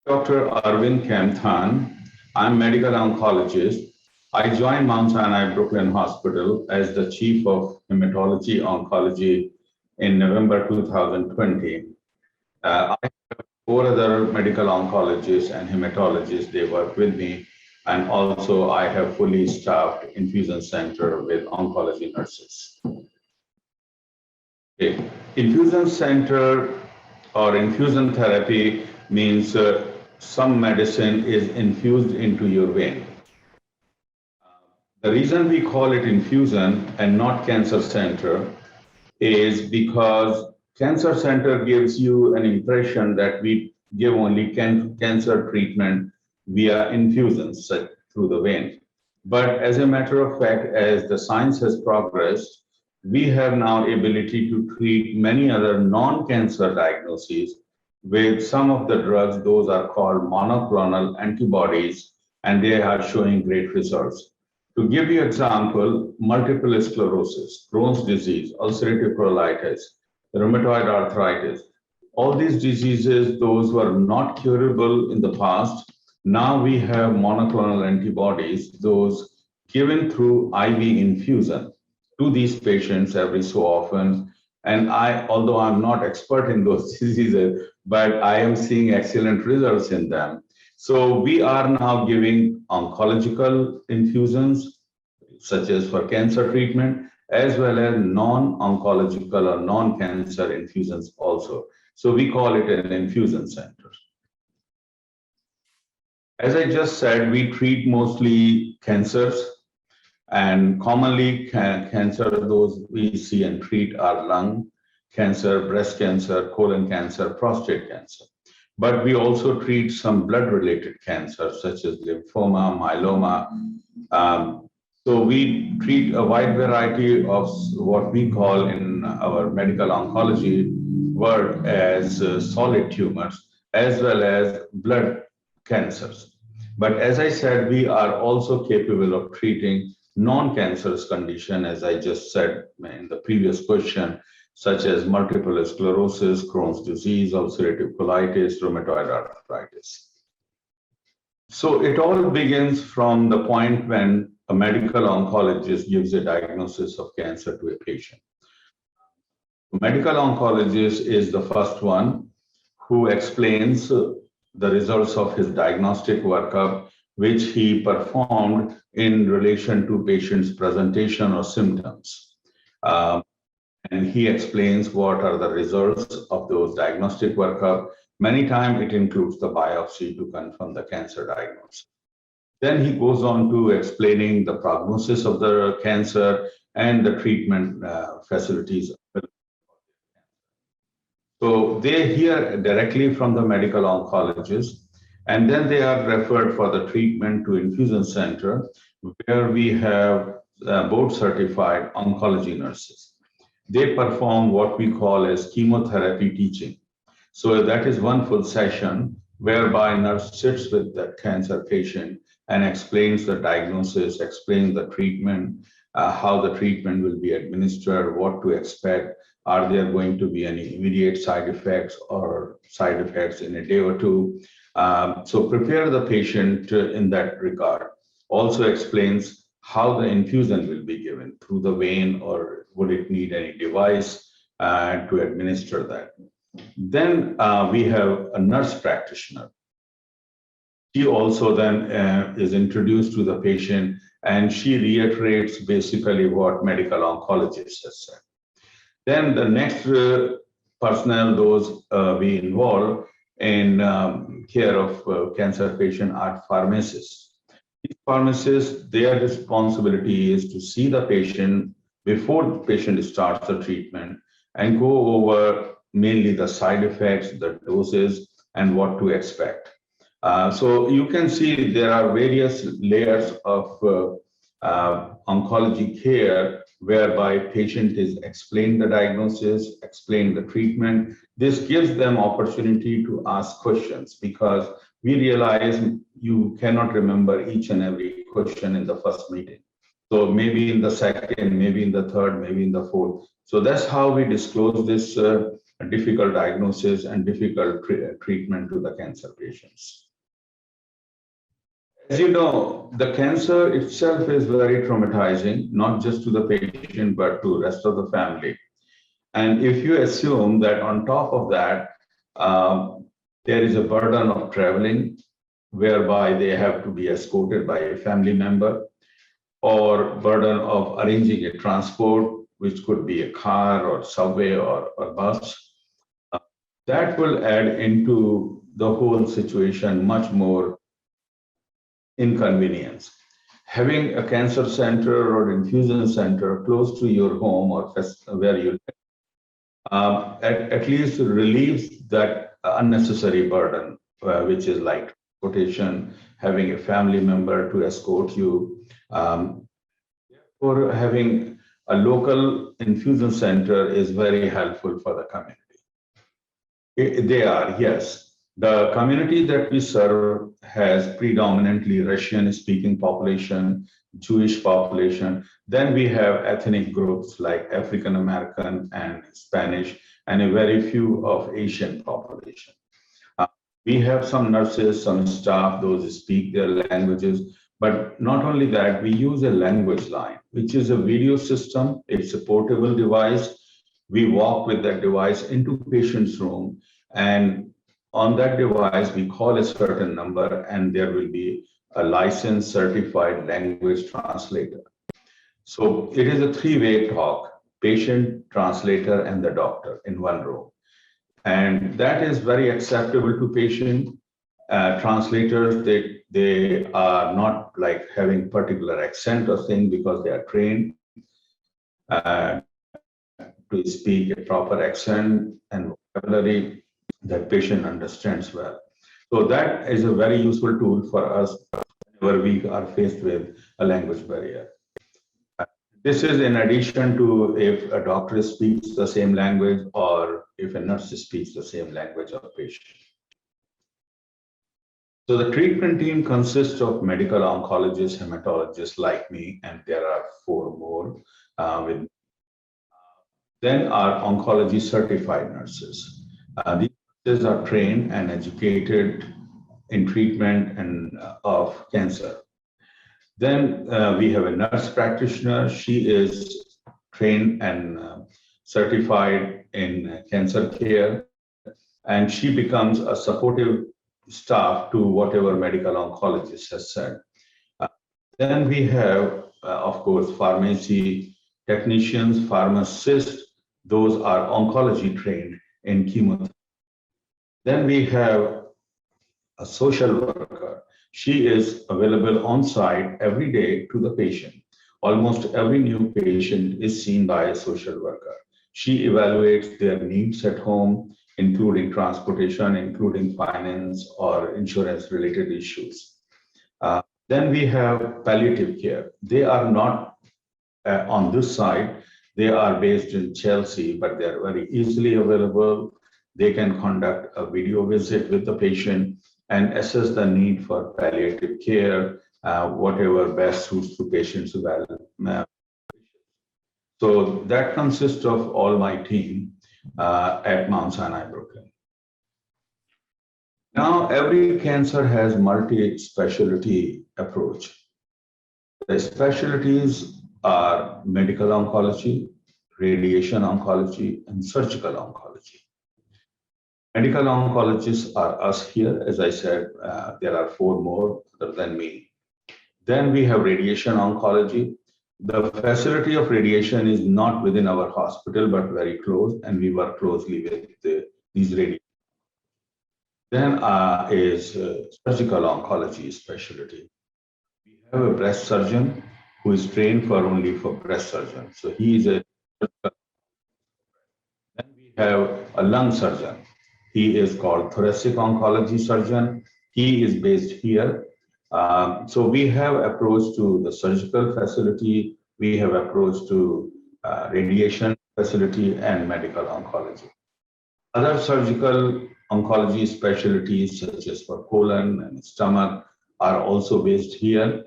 Dr. Arvind Kamthan. I'm medical oncologist. I joined Mount Sinai Brooklyn Hospital as the chief of hematology oncology in November 2020. I have four other medical oncologists and hematologists. They work with me. And also I have fully staffed infusion center with oncology nurses. Okay. Infusion center or infusion therapy means some medicine is infused into your vein. The reason we call it infusion and not cancer center is because cancer center gives you an impression that we give only cancer treatment via infusions through the vein. But as a matter of fact, as the science has progressed, we have now ability to treat many other non-cancer diagnoses with some of the drugs. Those are called monoclonal antibodies, and they are showing great results. To give you example, multiple sclerosis, Crohn's disease, ulcerative colitis, rheumatoid arthritis, all these diseases, those were not curable in the past. Now we have monoclonal antibodies, those given through IV infusion to these patients every so often. And although I'm not expert in those diseases, but I am seeing excellent results in them. So we are now giving oncological infusions, such as for cancer treatment, as well as non-oncological or non-cancer infusions also. So we call it an infusion center. As I just said, we treat mostly cancers, and commonly cancer, those we see and treat are lung cancer, breast cancer, colon cancer, prostate cancer. But we also treat some blood-related cancers such as lymphoma, myeloma. So we treat a wide variety of what we call in our medical oncology work as solid tumors, as well as blood cancers. But as I said, we are also capable of treating non-cancerous condition, as I just said in the previous question, such as multiple sclerosis, Crohn's disease, ulcerative colitis, rheumatoid arthritis. So it all begins from the point when a medical oncologist gives a diagnosis of cancer to a patient. Medical oncologist is the first one who explains the results of his diagnostic workup, which he performed in relation to patient's presentation or symptoms. And he explains what are the results of those diagnostic workup. Many times it includes the biopsy to confirm the cancer diagnosis. Then he goes on to explaining the prognosis of the cancer and the treatment facilities. So they hear directly from the medical oncologist, and then they are referred for the treatment to infusion center, where we have board certified oncology nurses. They perform what we call as chemotherapy teaching. So that is one full session whereby nurse sits with the cancer patient and explains the diagnosis, explains the treatment, how the treatment will be administered, what to expect. Are there going to be any immediate side effects or side effects in a day or two? So prepare the patient in that regard. Also explains how the infusion will be given, through the vein, or would it need any device to administer that. Then we have a nurse practitioner. She also then is introduced to the patient, and she reiterates basically what medical oncologist has said. Then the next personnel, those we involve in care of cancer patient, are pharmacists. These pharmacists, their responsibility is to see the patient before the patient starts the treatment and go over mainly the side effects, the doses, and what to expect. So you can see there are various layers of oncology care whereby patient is explained the diagnosis, explained the treatment. This gives them opportunity to ask questions, because we realize you cannot remember each and every question in the first meeting. So maybe in the second, maybe in the third, maybe in the fourth. So that's how we disclose this difficult diagnosis and difficult treatment to the cancer patients. As you know, the cancer itself is very traumatizing, not just to the patient, but to the rest of the family. And if you assume that on top of that, there is a burden of traveling, whereby they have to be escorted by a family member, or burden of arranging a transport, which could be a car or subway or bus, that will add into the whole situation much more inconvenience. Having a cancer center or infusion center close to your home or where you live, at least relieves that unnecessary burden, which is like transportation, having a family member to escort you, or having a local infusion center is very helpful for the community. They are, yes. The community that we serve has predominantly Russian-speaking population, Jewish population. Then we have ethnic groups like African American and Spanish, and a very few of Asian population. We have some nurses, some staff, those who speak their languages. But not only that, we use a language line, which is a video system. It's a portable device. We walk with that device into patient's room, and on that device, we call a certain number, and there will be a licensed certified language translator. So it is a three-way talk, patient, translator, and the doctor in one room. And that is very acceptable to patient. Translators, they are not like having particular accent or thing, because they are trained to speak a proper accent and vocabulary that patient understands well. So that is a very useful tool for us whenever we are faced with a language barrier. This is in addition to if a doctor speaks the same language or if a nurse speaks the same language of patient. So the treatment team consists of medical oncologists, hematologists like me, and there are 4 more. Then are oncology certified nurses. These nurses are trained and educated in treatment and of cancer. Then we have a nurse practitioner. She is trained and certified in cancer care, and she becomes a supportive staff to whatever medical oncologist has said. Then we have, of course, pharmacy technicians, pharmacists. Those are oncology trained in chemotherapy. Then we have a social worker. She is available on site every day to the patient. Almost every new patient is seen by a social worker. She evaluates their needs at home, including transportation, including finance or insurance related issues. Then we have palliative care. They are not on this side. They are based in Chelsea, but they are very easily available. They can conduct a video visit with the patient and assess the need for palliative care, whatever best suits the patient's well. So that consists of all my team at Mount Sinai Brooklyn. Now, every cancer has multi-specialty approach. The specialties are medical oncology, radiation oncology, and surgical oncology. Medical oncologists are us here. As I said, there are 4 more other than me. Then we have radiation oncology. The facility of radiation is not within our hospital, but very close, and we work closely with these radiation. Then is surgical oncology specialty. We have a breast surgeon who is trained only for breast surgeon. So he is a. Then we have a lung surgeon. He is called thoracic oncology surgeon. He is based here. So we have approach to the surgical facility. We have approach to radiation facility and medical oncology. Other surgical oncology specialties such as for colon and stomach are also based here.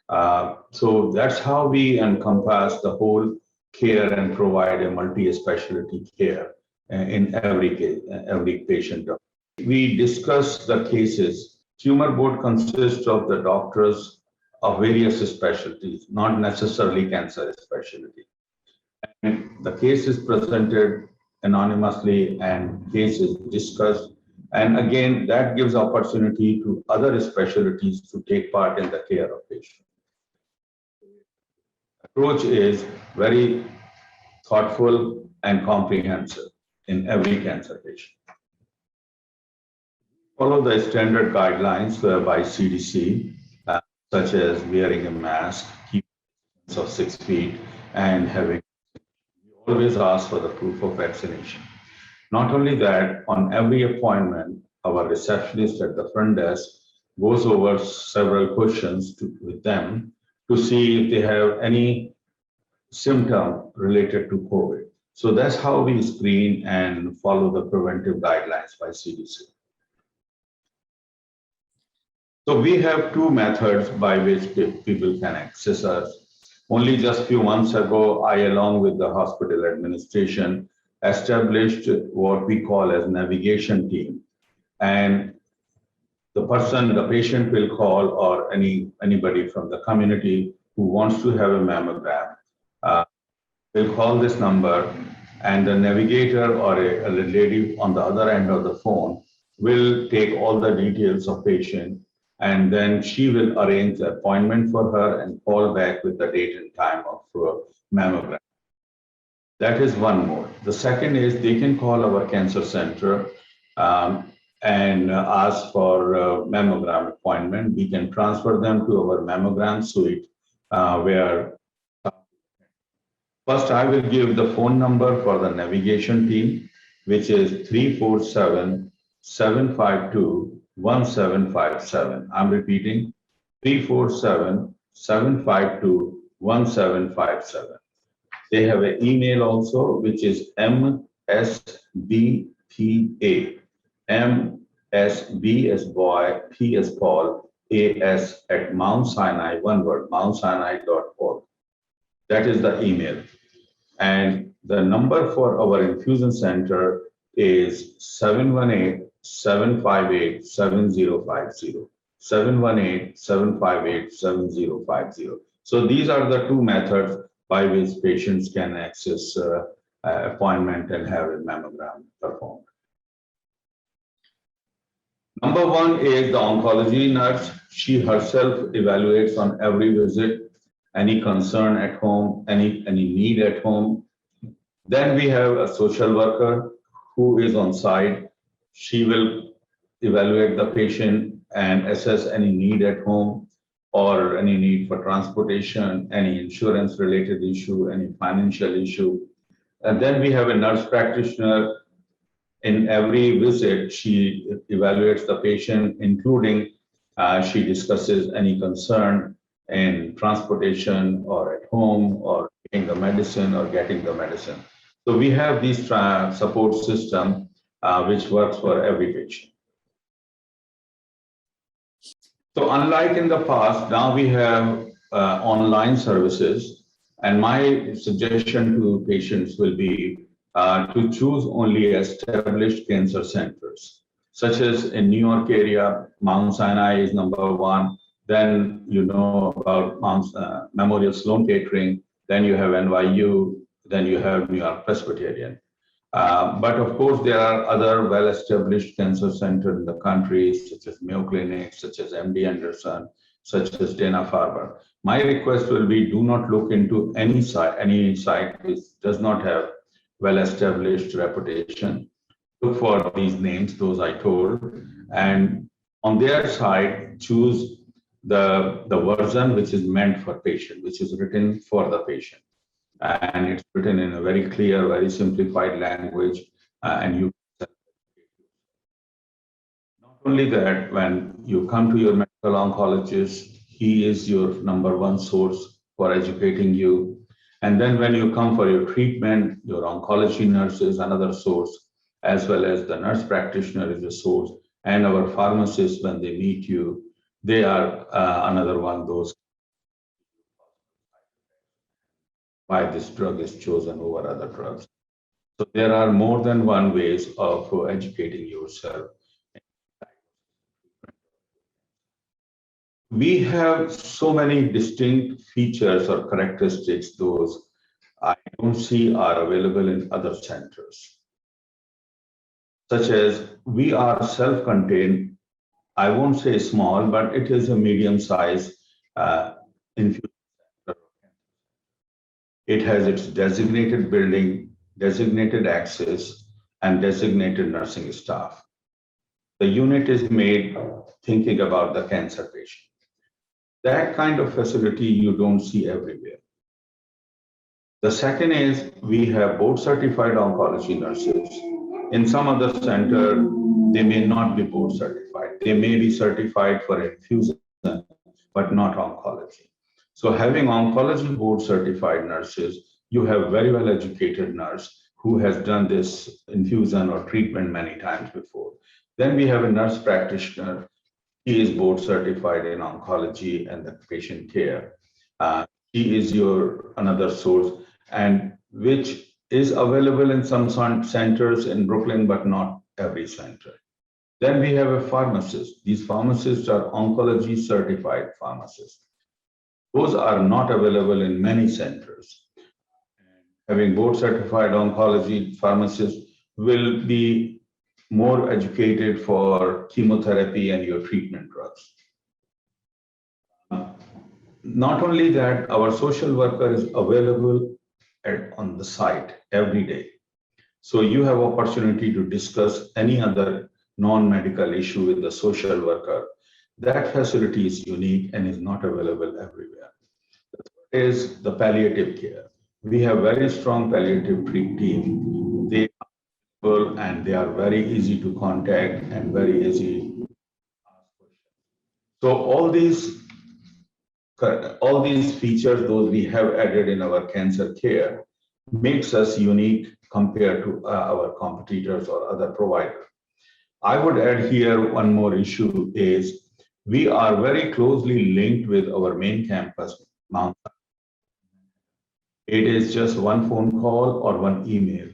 So that's how we encompass the whole care and provide a multi-specialty care in every case, every patient. We discuss the cases. Tumor board consists of the doctors of various specialties, not necessarily cancer specialty. And the case is presented anonymously and case is discussed. And again, that gives opportunity to other specialties to take part in the care of patients. Approach is very thoughtful and comprehensive in every cancer patient. Follow the standard guidelines by CDC, such as wearing a mask, keeping a distance of 6 feet, and having. We always ask for the proof of vaccination. Not only that, on every appointment, our receptionist at the front desk goes over several questions with them to see if they have any symptom related to COVID. So that's how we screen and follow the preventive guidelines by CDC. So we have two methods by which people can access us. Only just a few months ago, I, along with the hospital administration, established what we call as navigation team. And the patient will call, or anybody from the community who wants to have a mammogram, will call this number, and the navigator or a lady on the other end of the phone will take all the details of patient, and then she will arrange the appointment for her and call back with the date and time of mammogram. That is one mode. The second is they can call our cancer center and ask for a mammogram appointment. We can transfer them to our mammogram suite where first I will give the phone number for the navigation team, which is 347-752-1757. I'm repeating, 347-752-1757. They have an email also, which is MSBPA, MSB as boy, P as Paul, AS at Mount Sinai, one word, mountsinai.org. That is the email. And the number for our infusion center is 718-758-7050. 718-758-7050. So these are the two methods by which patients can access appointment and have a mammogram performed. Number one is the oncology nurse. She herself evaluates on every visit any concern at home, any need at home. Then we have a social worker who is on site. She will evaluate the patient and assess any need at home or any need for transportation, any insurance related issue, any financial issue. And then we have a nurse practitioner. In every visit, she evaluates the patient, including she discusses any concern in transportation or at home or getting the medicine. So we have this support system which works for every patient. So unlike in the past, now we have online services, and my suggestion to patients will be to choose only established cancer centers, such as in New York area, Mount Sinai is number one. Then you know about Memorial Sloan Kettering, then you have NYU, then you have New York Presbyterian. But of course, there are other well-established cancer centers in the country, such as Mayo Clinic, such as MD Anderson, such as Dana-Farber. My request will be, do not look into any site which does not have well-established reputation. Look for these names, those I told, and on their side, choose the version which is meant for patient, which is written for the patient. And it's written in a very clear, very simplified language, and you. Not only that, when you come to your medical oncologist, he is your number one source for educating you. And then when you come for your treatment, your oncology nurse is another source, as well as the nurse practitioner is a source, and our pharmacists, when they meet you, they are another one, those why this drug is chosen over other drugs. So there are more than one ways of educating yourself. We have so many distinct features or characteristics, those I don't see are available in other centers, such as we are self-contained. I won't say small, but it is a medium-sized infusion center. It has its designated building, designated access, and designated nursing staff. The unit is made thinking about the cancer patient. That kind of facility you don't see everywhere. The second is we have board certified oncology nurses. In some other center, they may not be board certified. They may be certified for infusion, but not oncology. So having oncology board certified nurses, you have very well educated nurse who has done this infusion or treatment many times before. Then we have a nurse practitioner. He is board certified in oncology and the patient care. He is your another source, and which is available in some centers in Brooklyn, but not every center. Then we have a pharmacist. These pharmacists are oncology certified pharmacists. Those are not available in many centers. Having board certified oncology pharmacists will be more educated for chemotherapy and your treatment drugs. Not only that, our social worker is available on the site every day. So you have opportunity to discuss any other non-medical issue with the social worker. That facility is unique and is not available everywhere. The third is the palliative care. We have very strong palliative treat team. They are and they are very easy to contact and very easy to ask questions. So all these features, those we have added in our cancer care, makes us unique compared to our competitors or other providers. I would add here one more issue is we are very closely linked with our main campus, Mount Sinai. It is just one phone call or one email.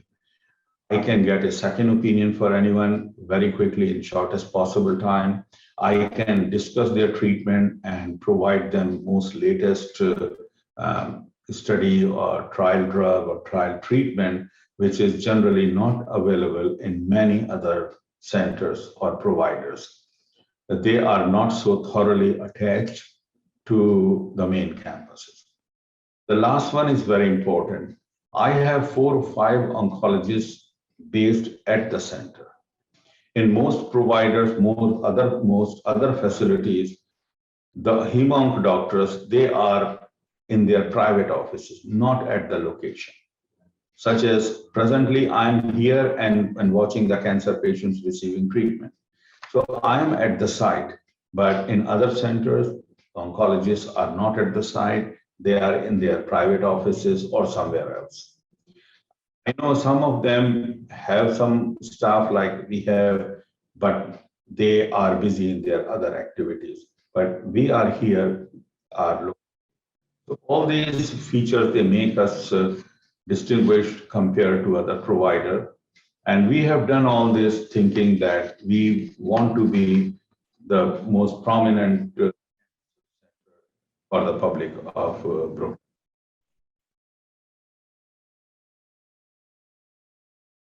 I can get a second opinion for anyone very quickly in shortest possible time. I can discuss their treatment and provide them most latest study or trial drug or trial treatment, which is generally not available in many other centers or providers. They are not so thoroughly attached to the main campuses. The last one is very important. I have 4 or 5 oncologists based at the center. In most providers, most other facilities, the hem-onc doctors, they are in their private offices, not at the location. Such as presently, I'm here and watching the cancer patients receiving treatment. So I'm at the site, but in other centers, oncologists are not at the site. They are in their private offices or somewhere else. I know some of them have some staff like we have, but they are busy in their other activities. But we are here, so all these features, they make us distinguished compared to other provider. And we have done all this thinking that we want to be the most prominent for the public of Brooklyn.